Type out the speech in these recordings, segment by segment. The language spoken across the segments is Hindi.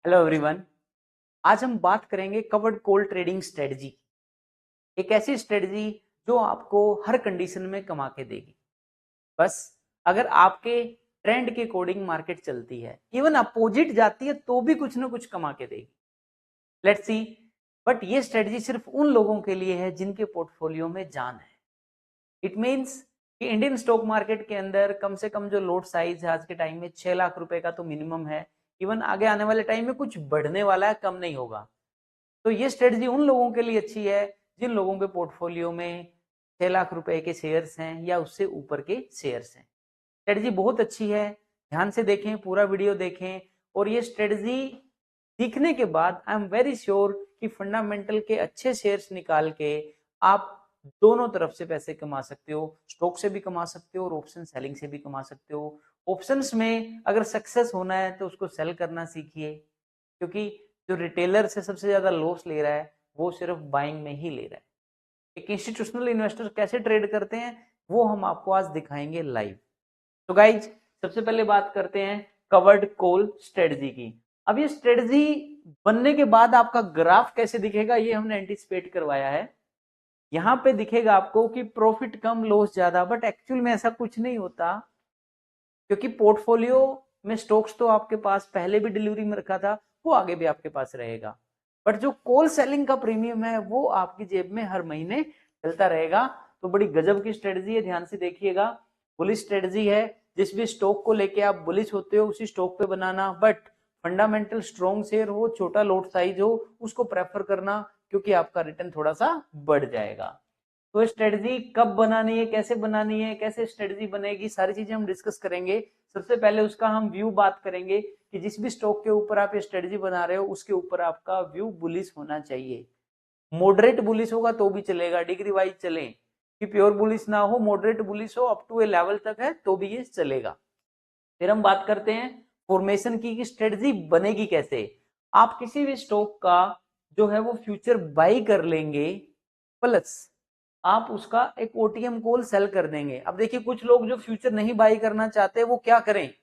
Hello everyone. आज हम बात करेंगे कवर्ड कॉल ट्रेडिंग स्ट्रेटजी। एक ऐसी स्ट्रेटजी जो आपको हर कंडीशन में कमा के देगी। बस अगर आपके ट्रेंड के अकॉर्डिंग मार्केट चलती है, इवन अपोजिट जाती है तो भी कुछ ना कुछ कमा के देगी। Let's see. बट ये स्ट्रेटजी सिर्फ उन लोगों के लिए है जिनके पोर्टफोलियो में जान है। इट मीन्स कि इंडियन स्टॉक मार्केट के अंदर कम से कम जो लोट साइज है आज के टाइम में 6 लाख रुपए का तो मिनिमम है। इवन आगे आने वाले टाइम में कुछ बढ़ने वाला है, कम नहीं होगा। तो ये स्ट्रेटजी उन लोगों के लिए अच्छी है जिन लोगों के पोर्टफोलियो में 6 लाख रुपए के शेयर्स हैं या उससे ऊपर के शेयर्स हैं। स्ट्रेटजी बहुत अच्छी है, ध्यान से देखें, पूरा वीडियो देखें। और ये स्ट्रेटजी सीखने के बाद आई एम वेरी श्योर कि फंडामेंटल के अच्छे शेयर्स निकाल के आप दोनों तरफ से पैसे कमा सकते हो। स्टॉक से भी कमा सकते हो और ऑप्शन सेलिंग से भी कमा सकते हो। ऑप्शंस में अगर सक्सेस होना है तो उसको सेल करना सीखिए, क्योंकि जो रिटेलर से सबसे ज्यादा लॉस ले रहा है वो सिर्फ बाइंग में ही ले रहा है। एक इंस्टीट्यूशनल इन्वेस्टर कैसे ट्रेड करते हैं वो हम आपको आज दिखाएंगे लाइव। तो गाइज, सबसे पहले बात करते हैं कवर्ड कॉल स्ट्रेटजी की। अब ये स्ट्रेटजी बनने के बाद आपका ग्राफ कैसे दिखेगा ये हमने एंटिसिपेट करवाया है। यहाँ पे दिखेगा आपको कि प्रॉफिट कम लॉस ज्यादा, बट एक्चुअल में ऐसा कुछ नहीं होता, क्योंकि पोर्टफोलियो में स्टॉक्स तो आपके पास पहले भी डिलीवरी में रखा था, वो आगे भी आपके पास रहेगा। बट जो कॉल सेलिंग का प्रीमियम है वो आपकी जेब में हर महीने चलता रहेगा। तो बड़ी गजब की स्ट्रेटजी है, ध्यान से देखिएगा। बुलिश स्ट्रेटजी है, जिस भी स्टॉक को लेके आप बुलिश होते हो उसी स्टॉक पे बनाना, बट फंडामेंटल स्ट्रॉन्ग शेयर हो, छोटा लॉट साइज हो, उसको प्रेफर करना, क्योंकि आपका रिटर्न थोड़ा सा बढ़ जाएगा। तो स्ट्रेटजी कब बनानी है, कैसे बनानी है, कैसे स्ट्रेटजी बनेगी, सारी चीजें हम डिस्कस करेंगे। सबसे पहले उसका हम व्यू बात करेंगे कि जिस भी स्टॉक के ऊपर आप ये स्ट्रेटजी बना रहे हो उसके ऊपर आपका व्यू बुलिश होना चाहिए। मॉडरेट बुलिश होगा तो भी चलेगा, डिग्री वाइज चले, कि प्योर बुलिश ना हो, मॉडरेट बुलिश हो, अप टू ए लेवल तक है तो भी ये चलेगा। फिर हम बात करते हैं फॉर्मेशन की, कि स्ट्रेटजी बनेगी कैसे। आप किसी भी स्टॉक का जो है वो फ्यूचर बाई कर लेंगे, प्लस आप उसका एक ओटीएम कॉल सेल कर देंगे। अब देखिए, कुछ लोग जो फ्यूचर नहीं बाई करना चाहते वो क्या करें,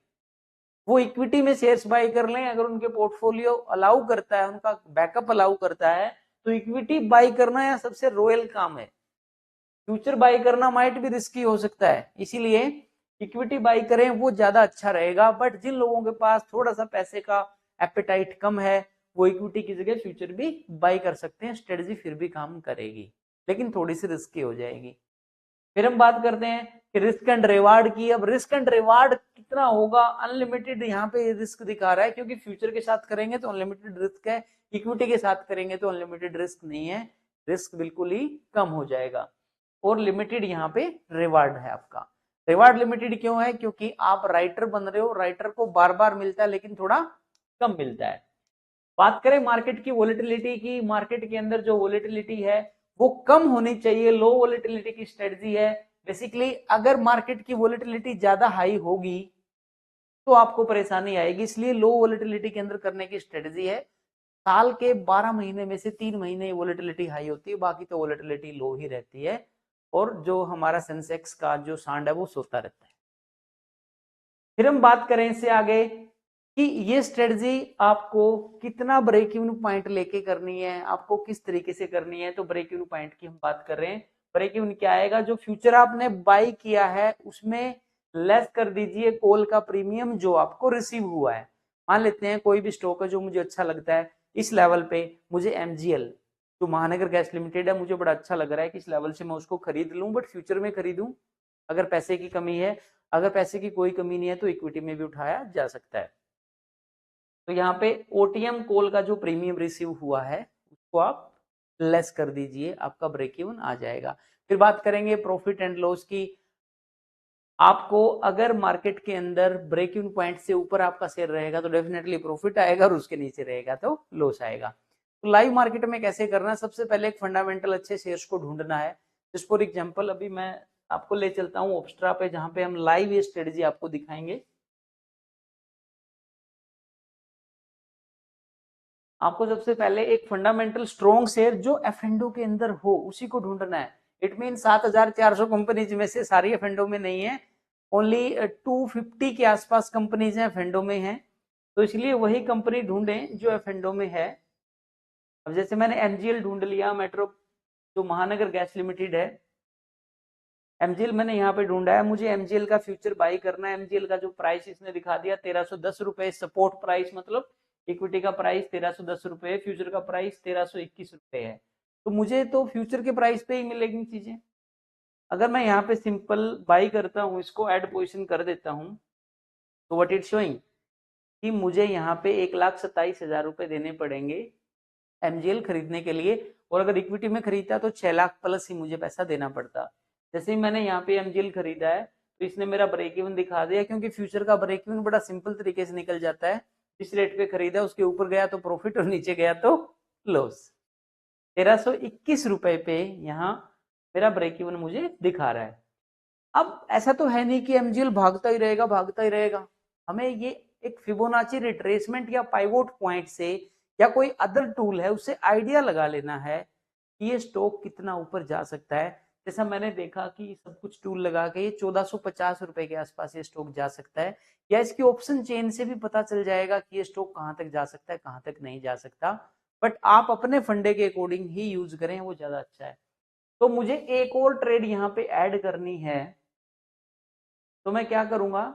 वो इक्विटी में शेयर्स बाई कर लें। अगर उनके पोर्टफोलियो अलाउ करता है, उनका बैकअप अलाउ करता है, तो इक्विटी बाई करना या सबसे रॉयल काम है। फ्यूचर बाई करना माइट भी रिस्की हो सकता है, इसीलिए इक्विटी बाई करें वो ज्यादा अच्छा रहेगा। बट जिन लोगों के पास थोड़ा सा पैसे का एपेटाइट कम है वो इक्विटी की जगह फ्यूचर भी बाई कर सकते हैं, स्ट्रेटजी फिर भी काम करेगी, लेकिन थोड़ी सी रिस्की हो जाएगी। फिर हम बात करते हैं कि रिस्क एंड रिवार्ड की। अब रिस्क एंड रिवार्ड कितना होगा, अनलिमिटेड यहाँ पे रिस्क दिखा रहा है, क्योंकि फ्यूचर के साथ करेंगे तो अनलिमिटेड रिस्क है, इक्विटी के साथ करेंगे तो अनलिमिटेड रिस्क नहीं है, रिस्क बिल्कुल ही कम हो जाएगा। और लिमिटेड यहाँ पे रिवार्ड है आपका। रिवार्ड लिमिटेड क्यों है, क्योंकि आप राइटर बन रहे हो, राइटर को बार बार मिलता है लेकिन थोड़ा कम मिलता है। बात करें मार्केट की वोलेटिलिटी की, मार्केट के अंदर जो वोलेटिलिटी है वो कम होनी चाहिए, लो वोलेटिलिटी की स्ट्रेटजी है। बेसिकली अगर मार्केट की वोलेटिलिटी ज्यादा हाई होगी तो आपको परेशानी आएगी, इसलिए लो वोलेटिलिटी के अंदर करने की स्ट्रेटजी है। साल के 12 महीने में से 3 महीने वोलेटिलिटी हाई होती है, बाकी तो वोलेटिलिटी लो ही रहती है, और जो हमारा सेंसेक्स का जो सांड है वो सोता रहता है। फिर हम बात करें इससे आगे कि ये स्ट्रेटजी आपको कितना ब्रेक इवन पॉइंट लेके करनी है, आपको किस तरीके से करनी है। तो ब्रेक इवन पॉइंट की हम बात कर रहे हैं। ब्रेक इवन क्या आएगा, जो फ्यूचर आपने बाई किया है उसमें लेस कर दीजिए कॉल का प्रीमियम जो आपको रिसीव हुआ है। मान लेते हैं कोई भी स्टॉक है जो मुझे अच्छा लगता है, इस लेवल पे मुझे एमजीएल जो महानगर गैस लिमिटेड है मुझे बड़ा अच्छा लग रहा है कि इस लेवल से मैं उसको खरीद लूं, बट फ्यूचर में खरीदूं अगर पैसे की कमी है। अगर पैसे की कोई कमी नहीं है तो इक्विटी में भी उठाया जा सकता है। तो यहाँ पे ओटीएम कॉल का जो प्रीमियम रिसीव हुआ है उसको आप लेस कर दीजिए, आपका ब्रेक इवन आ जाएगा। फिर बात करेंगे प्रॉफिट एंड लॉस की। आपको अगर मार्केट के अंदर ब्रेक इवन पॉइंट से ऊपर आपका शेयर रहेगा तो डेफिनेटली प्रॉफिट आएगा, और उसके नीचे रहेगा तो लॉस आएगा। तो लाइव मार्केट में कैसे करना है, सबसे पहले एक फंडामेंटल अच्छे शेयर्स को ढूंढना है। जस्ट फॉर एग्जांपल अभी मैं आपको ले चलता हूँ ऑब्स्ट्रा पे, जहां पे हम लाइव ये स्ट्रेटजी आपको दिखाएंगे। आपको सबसे पहले एक फंडामेंटल स्ट्रॉन्ग शेयर जो एफएनडो के अंदर हो उसी को ढूंढना है। इट मीन 7400 कंपनीज में से सारी एफएनडो में नहीं है, ओनली 250 के आसपास कंपनीज हैं एफएनडो में हैं। तो इसलिए वही कंपनी ढूंढें जो एफ&ओ में है। अब जैसे मैंने एमजीएल ढूंढ लिया, मेट्रो जो महानगर गैस लिमिटेड है, एमजीएल मैंने यहाँ पे ढूंढा है, मुझे एमजीएल का फ्यूचर बाई करना है। एमजीएल का जो प्राइस इसने दिखा दिया 1310 रुपए, सपोर्ट प्राइस मतलब इक्विटी का प्राइस 1310 रुपए, फ्यूचर का प्राइस 1321 रुपए है। तो मुझे तो फ्यूचर के प्राइस पे ही मिलेगी चीजें। अगर मैं यहाँ पे सिंपल बाई करता हूँ, इसको ऐड पोजिशन कर देता हूँ, तो व्हाट इट शोइंग कि मुझे यहाँ पे 1,27,000 रुपए देने पड़ेंगे एमजीएल खरीदने के लिए, और अगर इक्विटी में खरीदता तो 6 लाख प्लस ही मुझे पैसा देना पड़ता। जैसे ही मैंने यहाँ पे एमजीएल खरीदा है तो इसने मेरा ब्रेक इवन दिखा दिया, क्योंकि फ्यूचर का ब्रेक इवन बड़ा सिंपल तरीके से निकल जाता है। जिस रेट पे खरीदा उसके ऊपर गया तो प्रॉफिट और नीचे गया तो लॉस। 1321 रुपए पे यहाँ मेरा ब्रेक इवन मुझे दिखा रहा है। अब ऐसा तो है नहीं कि एमजीएल भागता ही रहेगा भागता ही रहेगा, हमें ये एक फिबोनाची रिट्रेसमेंट या पाइवोट पॉइंट से या कोई अदर टूल है उससे आइडिया लगा लेना है कि ये स्टॉक कितना ऊपर जा सकता है। जैसा मैंने देखा कि सब कुछ टूल लगा के ये 1450 रुपए के आसपास ये स्टॉक जा सकता है, या इसकी ऑप्शन चेन से भी पता चल जाएगा कि ये स्टॉक कहां तक जा सकता है कहां तक नहीं जा सकता। बट आप अपने फंडे के अकॉर्डिंग ही यूज करें, वो ज्यादा अच्छा है। तो मुझे एक और ट्रेड यहाँ पे ऐड करनी है, तो मैं क्या करूंगा,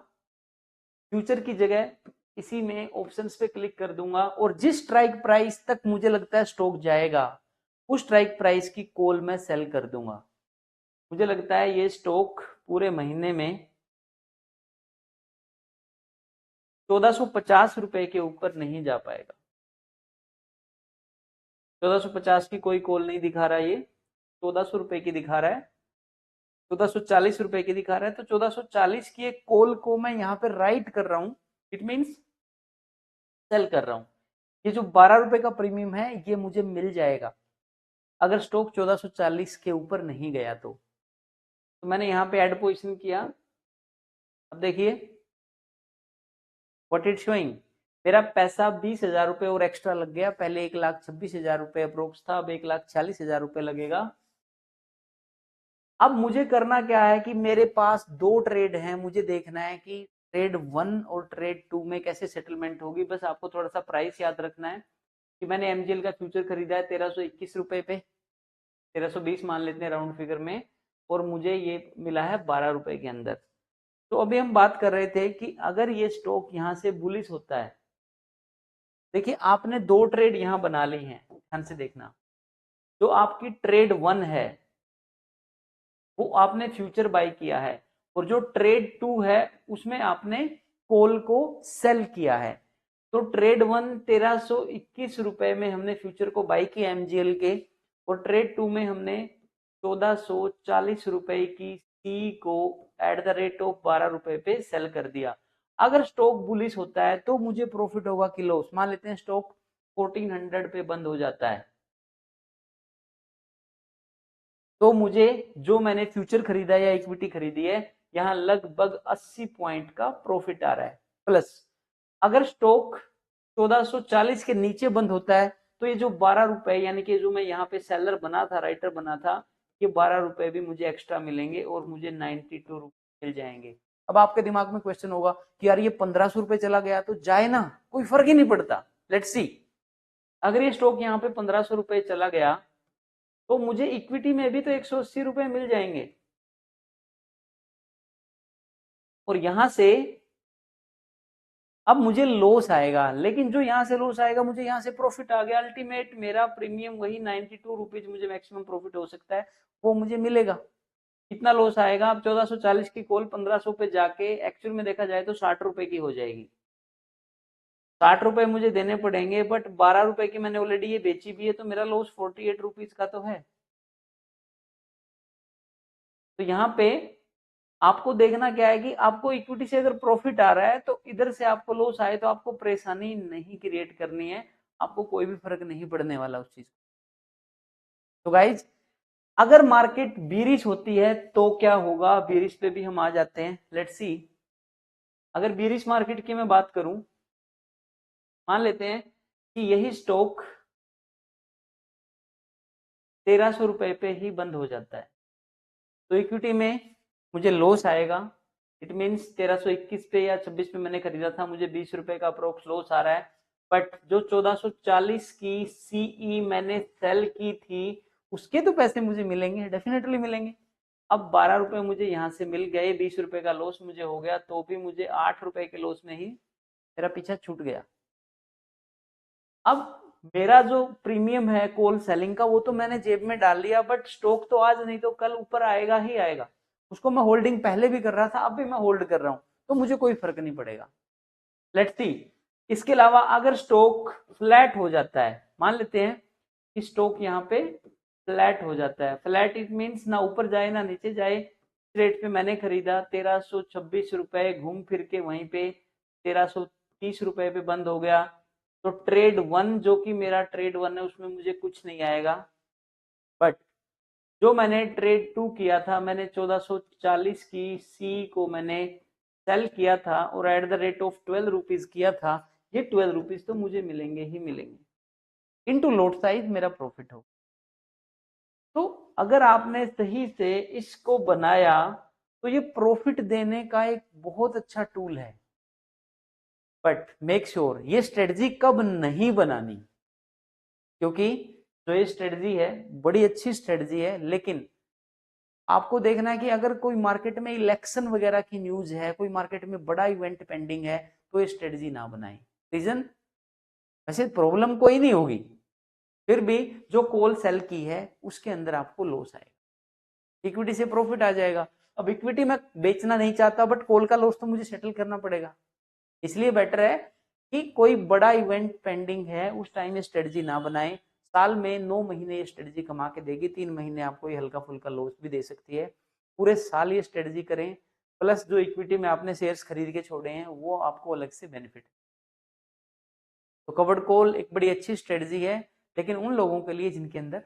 फ्यूचर की जगह इसी में ऑप्शंस पे क्लिक कर दूंगा, और जिस स्ट्राइक प्राइस तक मुझे लगता है स्टॉक जाएगा उस स्ट्राइक प्राइस की कॉल मैं सेल कर दूंगा। मुझे लगता है ये स्टॉक पूरे महीने में 1450 रुपए के ऊपर नहीं जा पाएगा। 1450 की कोई कॉल नहीं दिखा रहा, ये 1400 रुपए की दिखा रहा है, 1440 रुपए की दिखा रहा है। तो 1440 की एक कॉल को मैं यहाँ पे राइट कर रहा हूं, इट मीन्स सेल कर रहा हूं। ये जो 12 रुपए का प्रीमियम है ये मुझे मिल जाएगा अगर स्टॉक 1440 के ऊपर नहीं गया। तो मैंने यहाँ पे ऐड पोजीशन किया। अब देखिए व्हाट इट शोइंग, मेरा पैसा 20,000 रुपए और एक्स्ट्रा लग गया। पहले 1,26,000 रुपए अप्रोक्स था, अब 1,40,000 रुपए लगेगा। अब मुझे करना क्या है कि मेरे पास दो ट्रेड हैं, मुझे देखना है कि ट्रेड 1 और ट्रेड 2 में कैसे सेटलमेंट होगी। बस आपको थोड़ा सा प्राइस याद रखना है कि मैंने एमजीएल का फ्यूचर खरीदा है 1321 रुपए पे, 1320 मान लेते हैं राउंड फिगर में, और मुझे ये मिला है 12 रुपए के अंदर। तो अभी हम बात कर रहे थे कि अगर ये स्टॉक यहाँ से बुलिश होता है, देखिए आपने दो ट्रेड यहाँ बना ली हैं, ध्यान से देखना। जो आपकी ट्रेड 1 है वो आपने फ्यूचर बाय किया है, और जो ट्रेड 2 है उसमें आपने कॉल को सेल किया है। तो ट्रेड 1 1321 रुपए में हमने फ्यूचर को बाय किया एमजीएल के, और ट्रेड 2 में हमने 1440 रुपए की सी को एट द रेट ऑफ 12 रुपए पे सेल कर दिया। अगर स्टॉक बुलिश होता है तो मुझे प्रॉफिट होगा कि लॉस। मान लेते हैं स्टॉक 1400 पे बंद हो जाता है, तो मुझे जो मैंने फ्यूचर खरीदा या इक्विटी खरीदी है यहाँ लगभग 80 पॉइंट का प्रॉफिट आ रहा है प्लस। अगर स्टॉक 1440 के नीचे बंद होता है तो ये जो 12 रुपए, यानी कि जो मैं यहाँ पे सेलर बना था, राइटर बना था, ये 12 रुपए भी मुझे एक्स्ट्रा मिलेंगे और मुझे 92 रुपए मिल जाएंगे। अब आपके दिमाग में क्वेश्चन होगा कि यार ये 1500 रुपए चला गया तो जाए ना, कोई फर्क ही नहीं पड़ता। लेट्स सी, अगर ये स्टॉक यहाँ पे 1500 रुपए चला गया तो मुझे इक्विटी में भी तो 180 रुपए मिल जाएंगे, और यहां से अब मुझे लॉस आएगा, लेकिन जो यहां से लॉस आएगा मुझे यहां से प्रॉफिट आ गया। अल्टीमेट मेरा प्रीमियम वही 92 रुपीज मुझे मैक्सिमम प्रॉफिट हो सकता है, वो मुझे मिलेगा। कितना लॉस आएगा, अब 1440 की कॉल 1500 पे जाके एक्चुअल में देखा जाए तो 60 रुपए की हो जाएगी। 60 रुपए मुझे देने पड़ेंगे, बट 12 रुपए की मैंने ऑलरेडी ये बेची भी है, तो मेरा लॉस 48 रुपीज का तो है। तो यहाँ पे आपको देखना क्या है कि आपको इक्विटी से अगर प्रॉफिट आ रहा है तो इधर से आपको लॉस आए तो आपको परेशानी नहीं क्रिएट करनी है, आपको कोई भी फर्क नहीं पड़ने वाला उस चीज। तो गाइज अगर मार्केट बीरिश होती है तो क्या होगा, बीरिश पे भी हम आ जाते हैं, लेट्स सी। अगर बीरिश मार्केट की मैं बात करूं, मान लेते हैं कि यही स्टॉक 1300 रुपए पे ही बंद हो जाता है, तो इक्विटी में मुझे लॉस आएगा, इट मीन्स 1321 पे या 26 पे मैंने खरीदा था, मुझे 20 रुपए का अप्रोक्स लॉस आ रहा है। बट जो 1440 की सीई मैंने सेल की थी उसके तो पैसे मुझे मिलेंगे, डेफिनेटली मिलेंगे। अब 12 रुपए मुझे यहाँ से मिल गए, 20 रुपए का लॉस मुझे हो गया, तो भी मुझे 8 रुपए के लॉस में ही मेरा पीछा छूट गया। अब मेरा जो प्रीमियम है कॉल सेलिंग का वो तो मैंने जेब में डाल लिया, बट स्टॉक तो आज नहीं तो कल ऊपर आएगा ही आएगा। उसको मैं होल्डिंग पहले भी कर रहा था, अब भी मैं होल्ड कर रहा हूं, तो मुझे कोई फर्क नहीं पड़ेगा। Let's see. इसके अलावा अगर स्टॉक फ्लैट हो जाता है, मान लेते हैं कि स्टॉक यहाँ पे फ्लैट हो जाता है, फ्लैट इट मीन्स ना ऊपर जाए ना नीचे जाए, रेट पे मैंने खरीदा 1326 रुपए, घूम फिर के वहीं पे 1330 रुपए पे बंद हो गया, तो ट्रेड वन जो कि मेरा ट्रेड वन है उसमें मुझे कुछ नहीं आएगा। बट जो मैंने ट्रेड टू किया था, मैंने 1440 की सी को मैंने सेल किया था और at the rate of 12 rupees किया था, ये 12 रुपीज तो मुझे मिलेंगे ही मिलेंगे। इनटू लॉट साइज मेरा प्रॉफिट हो। तो अगर आपने सही से इसको बनाया तो ये प्रॉफिट देने का एक बहुत अच्छा टूल है। बट मेक श्योर ये स्ट्रेटजी कब नहीं बनानी, क्योंकि जो ये स्ट्रेटजी है बड़ी अच्छी स्ट्रेटजी है, लेकिन आपको देखना है कि अगर कोई मार्केट में इलेक्शन वगैरह की न्यूज है, कोई मार्केट में बड़ा इवेंट पेंडिंग है, तो ये स्ट्रेटजी ना बनाए। रीजन, वैसे प्रॉब्लम कोई नहीं होगी, फिर भी जो कॉल सेल की है उसके अंदर आपको लॉस आएगा, इक्विटी से प्रॉफिट आ जाएगा। अब इक्विटी में बेचना नहीं चाहता, बट कॉल का लॉस तो मुझे सेटल करना पड़ेगा, इसलिए बेटर है कि कोई बड़ा इवेंट पेंडिंग है उस टाइम ये स्ट्रेटजी ना बनाए। साल में 9 महीने ये स्ट्रेटजी कमा के देगी, 3 महीने आपको ये हल्का फुल्का लॉस भी दे सकती है। पूरे साल ये स्ट्रेटजी करें, प्लस जो इक्विटी में आपने शेयर्स खरीद के छोड़े हैं वो आपको अलग से बेनिफिट। तो कवर्ड कॉल एक बड़ी अच्छी स्ट्रेटजी है, लेकिन उन लोगों के लिए जिनके अंदर